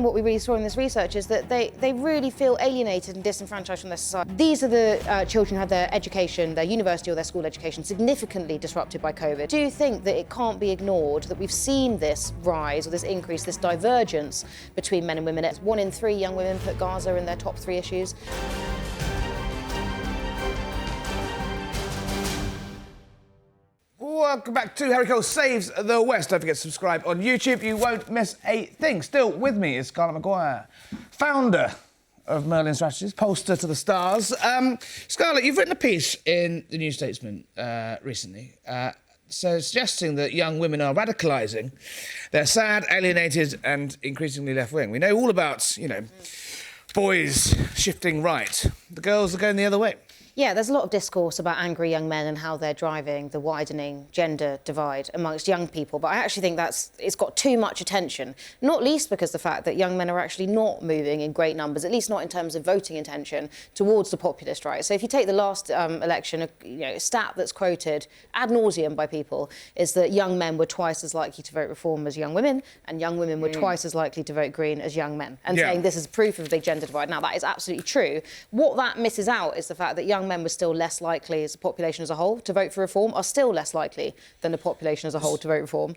what we really saw in this research is that they really feel alienated and disenfranchised from their society. These are the children who had their education, their university or their school education significantly disrupted by COVID. Do you think that it can't be ignored that we've seen this rise or this increase, this divergence between men and women? It's 1 in 3 young women put Gaza in their top 3 issues. Welcome back to Harry Cole Saves the West. Don't forget to subscribe on YouTube. You won't miss a thing. Still with me is Scarlett Maguire, founder of Merlin Strategies, pollster to the stars. Scarlett, you've written a piece in the New Statesman recently, suggesting that young women are radicalising. They're sad, alienated and increasingly left-wing. We know all about, boys shifting right. The girls are going the other way. Yeah, there's a lot of discourse about angry young men and how they're driving the widening gender divide amongst young people, but I actually think it's got too much attention, not least because the fact that young men are actually not moving in great numbers, at least not in terms of voting intention, towards the populist right. So if you take the last election, a stat that's quoted ad nauseum by people is that young men were twice as likely to vote Reform as young women, and young women were twice as likely to vote Green as young men, and saying this is proof of a big gender divide. Now, that is absolutely true. What that misses out is the fact that young men were still less likely as a population as a whole to vote for Reform, are still less likely than the population as a whole to vote Reform.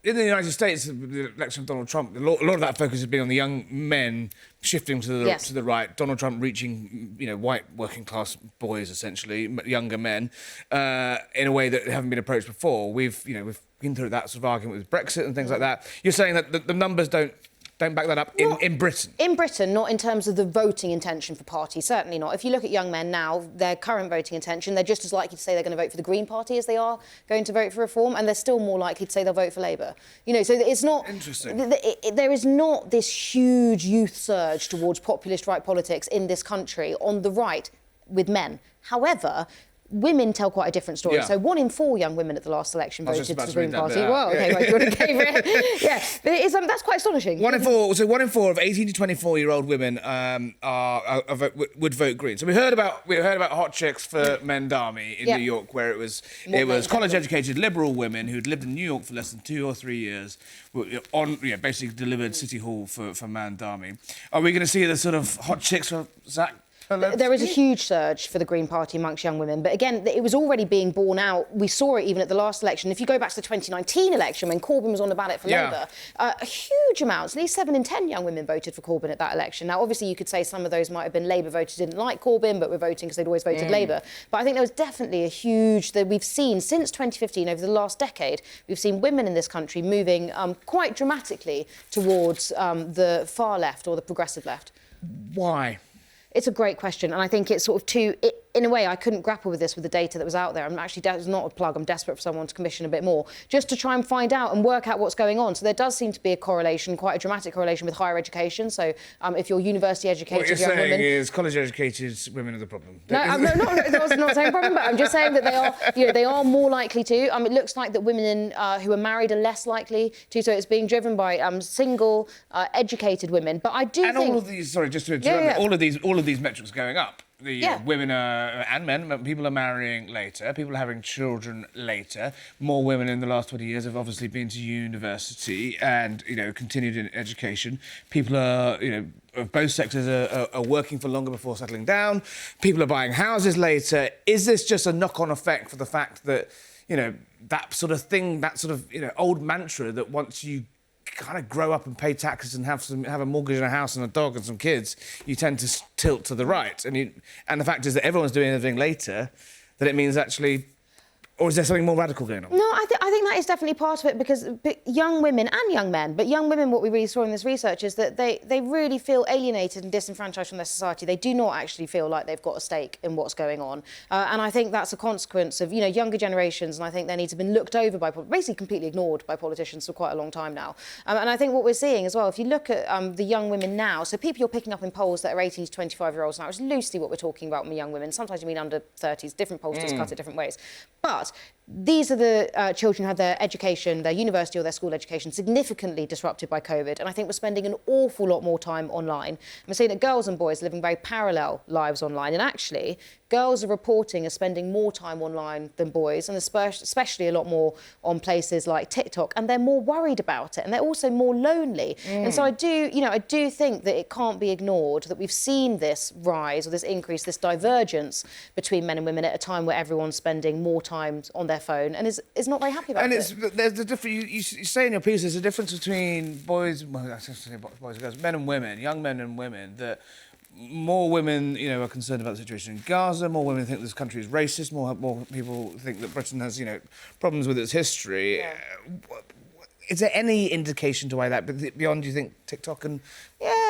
In the United States, the election of Donald Trump, a lot of that focus has been on the young men shifting to the right. Donald Trump reaching, white working class boys, essentially, younger men, in a way that haven't been approached before. We've been through that sort of argument with Brexit and things like that. You're saying that the numbers don't back that up in Britain? In Britain, not in terms of the voting intention for parties, certainly not. If you look at young men now, their current voting intention, they're just as likely to say they're going to vote for the Green Party as they are going to vote for Reform, and they're still more likely to say they'll vote for Labour. So it's not... Interesting. There is not this huge youth surge towards populist right politics in this country on the right with men. However, women tell quite a different story. Yeah. So 1 in 4 young women at the last election voted for the Green Party. Well, okay, right, you want to go for it? Yeah, but it is, that's quite astonishing. 1 in 4. So 1 in 4 of 18 to 24-year-old women would vote Green. So we heard about hot chicks for Mendami in New York, where it was college-educated liberal women who'd lived in New York for less than 2 or 3 years, basically delivered City Hall for Mendami. Are we going to see the sort of hot chicks for Zach? There is a huge surge for the Green Party amongst young women, but again, it was already being borne out. We saw it even at the last election. If you go back to the 2019 election, when Corbyn was on the ballot for Labour, a huge amount, at least 7 in 10 young women voted for Corbyn at that election. Now, obviously, you could say some of those might have been Labour voters who didn't like Corbyn, but were voting because they'd always voted Labour. But I think there was definitely a huge, that we've seen since 2015, over the last decade, we've seen women in this country moving quite dramatically towards the far left or the progressive left. Why? It's a great question, and I think it's sort of in a way, I couldn't grapple with this with the data that was out there. I'm actually, it's not a plug, I'm desperate for someone to commission a bit more, just to try and find out and work out what's going on. So there does seem to be a correlation, quite a dramatic correlation with higher education. So if you're university-educated young women... What you're saying is college-educated women are the problem. No, I'm not saying problem, but I'm just saying that they are more likely to. It looks like that women who are married are less likely to, so it's being driven by single, educated women. But I do think... all of these, sorry, just to interrupt, all of these metrics going up. Women and men, people are marrying later, people are having children later. More women in the last 20 years have obviously been to university and, continued in education. People are, of both sexes are working for longer before settling down. People are buying houses later. Is this just a knock-on effect for the fact that, that sort of thing, that sort of, old mantra that once you kind of grow up and pay taxes and have a mortgage and a house and a dog and some kids, you tend to tilt to the right. And the fact is that everyone's doing everything later, that it means actually... Or is there something more radical going on? No, I think that is definitely part of it, because young women and young men, but young women, what we really saw in this research is that they really feel alienated and disenfranchised from their society. They do not actually feel like they've got a stake in what's going on. And I think that's a consequence of, younger generations, and I think their needs have been looked over by, basically completely ignored by politicians for quite a long time now. And I think what we're seeing as well, if you look at the young women now, so people you're picking up in polls that are 18 to 25-year-olds now, it's loosely what we're talking about with young women. Sometimes you mean under 30s, different pollsters cut it different ways. But these are the children who had their education, their university or their school education significantly disrupted by COVID. And I think we're spending an awful lot more time online. And we're seeing that girls and boys are living very parallel lives online. And actually, girls are reporting as spending more time online than boys, and especially a lot more on places like TikTok, and they're more worried about it, and they're also more lonely. And so I do think that it can't be ignored that we've seen this rise or this increase, this divergence between men and women at a time where everyone's spending more time on their phone and is not very happy about it. And there's the difference. You say in your piece there's a difference between boys and girls, men and women, young men and women, that more women, are concerned about the situation in Gaza. More women think this country is racist. More people think that Britain has, problems with its history. Yeah. Is there any indication to why that, but beyond, do you think, TikTok and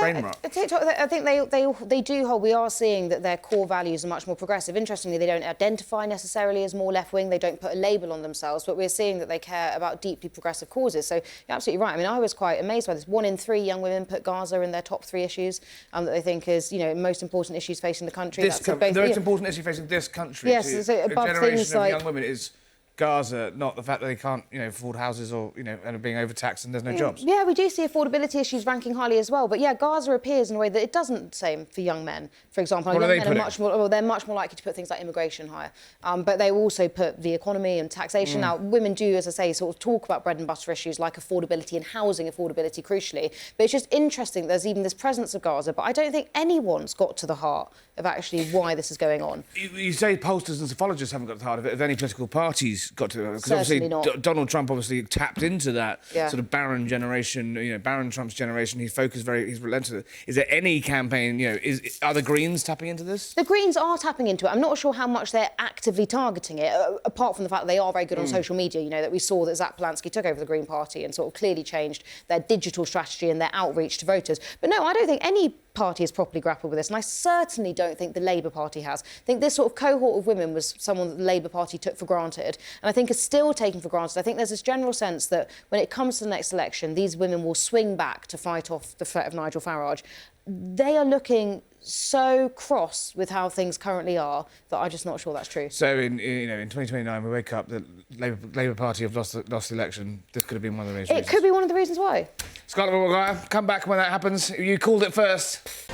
brain rot? TikTok, I think they do hold. We are seeing that their core values are much more progressive. Interestingly, they don't identify necessarily as more left-wing. They don't put a label on themselves, but we're seeing that they care about deeply progressive causes. So you're absolutely right. I mean, I was quite amazed by this. 1 in 3 young women put Gaza in their top 3 issues that they think is, most important issues facing the country. The most important issue facing this country. Yes, so above a generation things of like young women is Gaza, not the fact that they can't, afford houses or, and are being overtaxed and there's no jobs. Yeah, we do see affordability issues ranking highly as well. But yeah, Gaza appears in a way that it doesn't the same for young men. For example, what young are they men putting? are much more. Well, they're much more likely to put things like immigration higher. But they also put the economy and taxation. Now, women do, as I say, sort of talk about bread and butter issues like affordability and housing affordability, crucially. But it's just interesting that there's even this presence of Gaza. But I don't think anyone's got to the heart of actually why this is going on. You say pollsters and psephologists haven't got to the heart of it. Have any political parties got to it? Because Certainly obviously not. Donald Trump obviously tapped into that Yeah. sort of barren generation, barren Trump's generation. He's relentless. Is there any campaign, are the Greens tapping into this? The Greens are tapping into it. I'm not sure how much they're actively targeting it, apart from the fact that they are very good on social media, that we saw that Zach Polanski took over the Green Party and sort of clearly changed their digital strategy and their outreach to voters. But no, I don't think any party has properly grappled with this, and I certainly don't think the Labour Party has. I think this sort of cohort of women was someone that the Labour Party took for granted, and I think is still taken for granted. I think there's this general sense that when it comes to the next election, these women will swing back to fight off the threat of Nigel Farage. They are looking so cross with how things currently are that I'm just not sure that's true. So in 2029 we wake up, the Labour Party have lost the election. This could have been one of the reasons. It could be one of the reasons why. Scarlett Maguire, come back when that happens. You called it first.